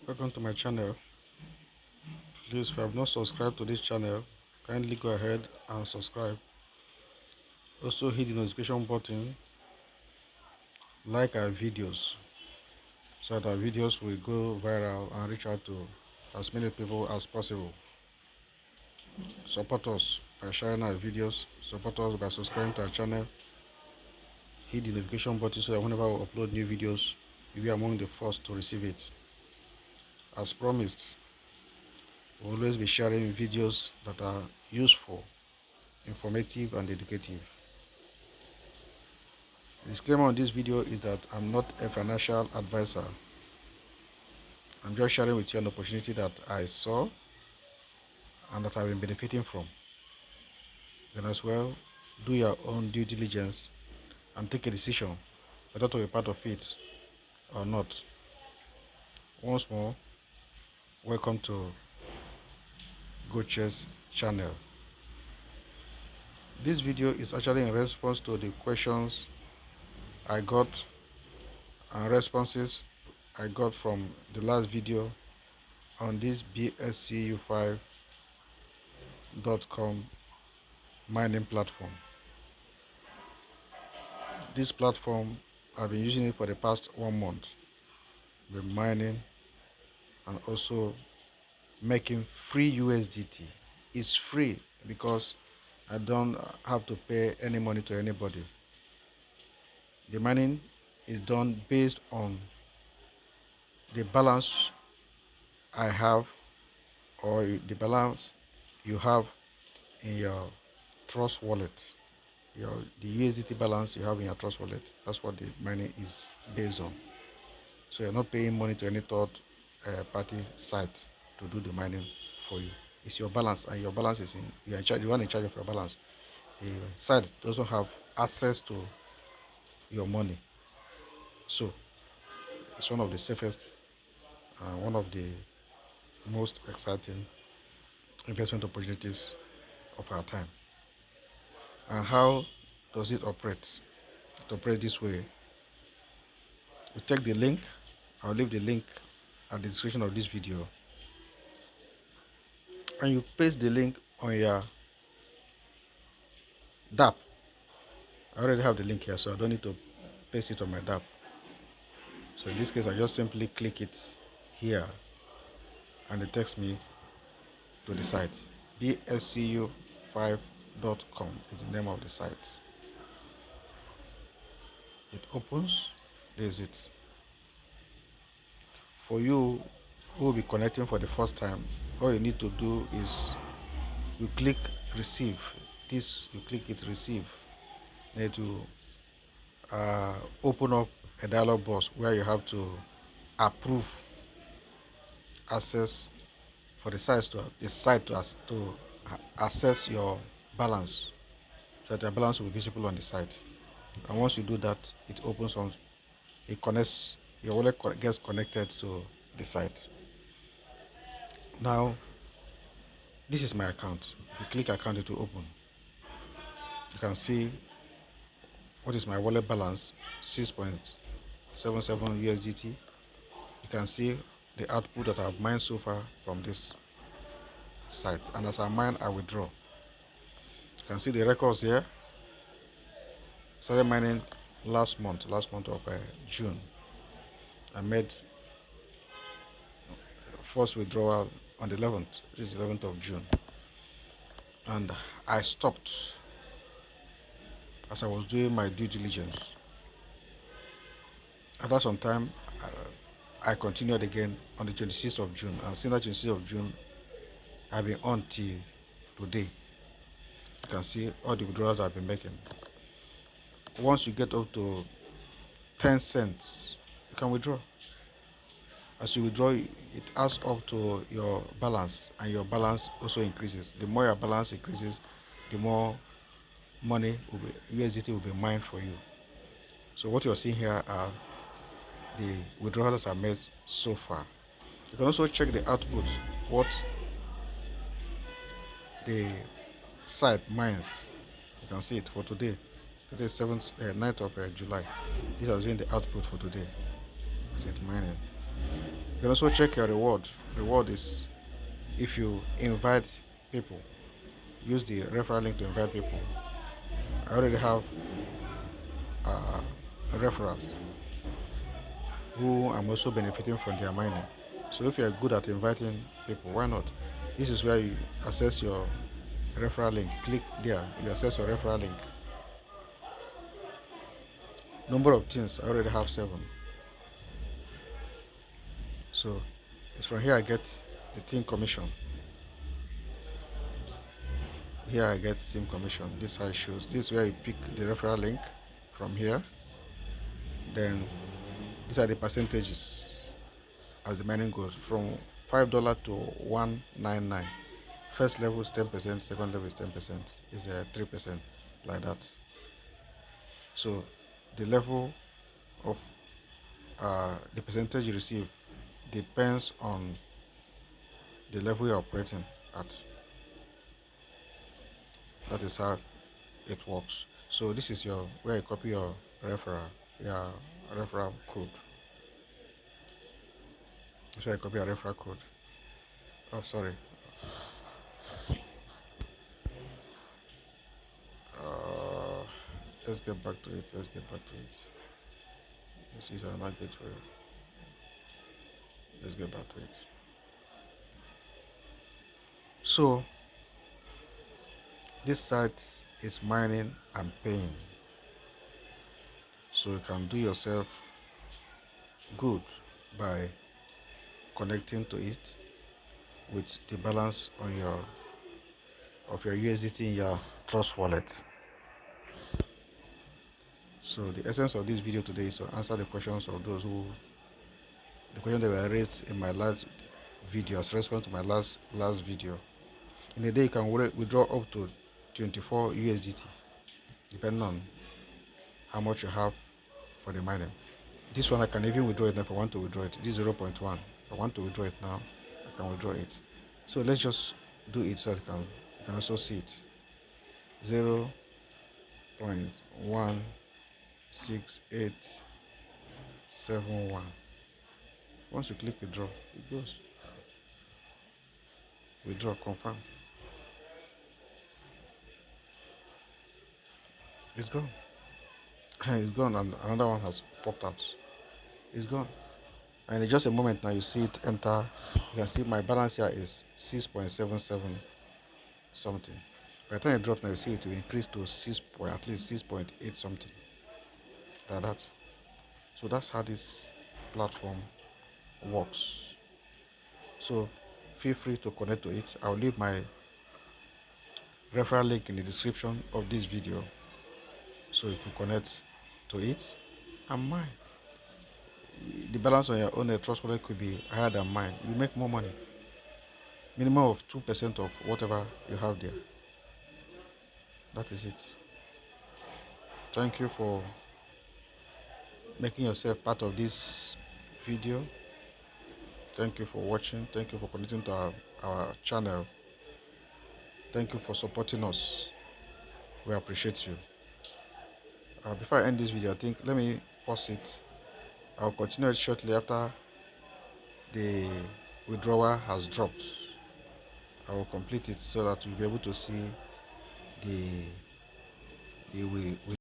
Welcome to my channel. Please, if you have not subscribed to this channel, kindly go ahead and subscribe. Also hit the notification button, like our videos so that our videos will go viral and reach out to as many people as possible. Support us by sharing our videos, support us by subscribing to our channel, hit the notification button so that whenever we upload new videos, you'll be among the first to receive it. As promised, we'll always be sharing videos that are useful, informative and educative. The disclaimer on this video is that I'm not a financial advisor. I'm just sharing with you an opportunity that I saw and that I've been benefiting from. Then as well, do your own due diligence and take a decision whether to be part of it or not. Once more, welcome to Vkitchen's channel. This video is actually in response to the questions I got and responses I got from the last video on this bscu5.com mining platform. This platform, I've been using it for the past 1 month. Been mining and also making free USDT. It's free because I don't have to pay any money to anybody. The mining is done based on the balance I have or the balance you have in your trust wallet. The USDT balance you have in your trust wallet, that's what the mining is based on. So you're not paying money to any third party site to do the mining for you. It's your balance, and your balance is you're in charge. You are in charge of your balance. The site doesn't have access to your money. So it's one of the safest and one of the most exciting investment opportunities of our time. And how does it operate? It operates this way. You take the link. I'll leave the link at the description of this video, and you paste the link on your dapp. I already have the link here, so I don't need to paste it on my dapp. So in this case, I just simply click it here and it takes me to the site. bscu5.com is the name of the site. It opens. There's it. For you who will be connecting for the first time, all you need to do is you click receive. This, you click it receive. Then it will open up a dialog box where you have to approve access for the site to access your balance, so that your balance will be visible on the site. And once you do that, it opens on, it connects, your wallet gets connected to the site. Now this is my account. If you click account, it will open. You can see what is my wallet balance, 6.77 USDT. You can see the output that I've mined so far from this site, and as I mine, I withdraw. You can see the records here. Started mining last month of June. I made first withdrawal on the 11th. This is 11th of June, and I stopped as I was doing my due diligence. After some time, I continued again on the 26th of June, and since the 26th of June, I've been on till today. You can see all the withdrawals I've been making. Once you get up to 10 cents, you can withdraw. As you withdraw, it adds up to your balance, and your balance also increases. The more your balance increases, the more money USDT will be mined for you. So what you're seeing here are the withdrawals that I made so far. You can also check the output, what the site mines. You can see it for today. Today is 9th of July. This has been the output for today. It's mining. You can also check your reward. Reward is if you invite people. Use the referral link to invite people. I already have referrals who I'm also benefiting from their mining. So if you're good at inviting people, why not? This is where you access your referral link. Click there, you access your referral link. Number of things, I already have 7. So it's from here I get the team commission. Here I get team commission. This is how it shows. This is where you pick the referral link from here. Then these are the percentages as the mining goes from $5 to 199. First level is 10%, second level is 10%, is 3%, like that. So the level of the percentage you receive depends on the level you're operating at. That is how it works. So this is your where you copy your referral code. That's where I copy a referral code. Oh, sorry. Let's get back to it. Let's use another gateway. Let's get back to it. So this site is mining and paying. So you can do yourself good by connecting to it with the balance on your USDT in your Trust wallet. So the essence of this video today is to answer the questions of those the questions that were raised in my last video as response to my last video. In a day you can withdraw up to 24 USDT depending on how much you have for the mining. This one I can even withdraw it if I want to withdraw it. This is 0.1. If I want to withdraw it now, I can withdraw it. So let's just do it so that you can also see it. 0.16871. Once you click withdraw, it goes. Withdraw, confirm. It's gone. It's gone, and another one has popped out. It's gone. And in just a moment now, you see it enter. You can see my balance here is 6.77 something. By the time it drops now, you see it will increase to at least 6.8 something. Like that. So that's how this platform works. So feel free to connect to it. I'll leave my referral link in the description of this video, so you can connect to it and mine. The balance on your own trust wallet could be higher than mine. You make more money. Minimum of 2% of whatever you have there. That is it. Thank you for making yourself part of this video. Thank you for watching. Thank you for connecting to our channel. Thank you for supporting us. We appreciate you. Before I end this video, I think let me pause it. I'll continue it shortly after the withdrawal has dropped. I will complete it so that you'll be able to see the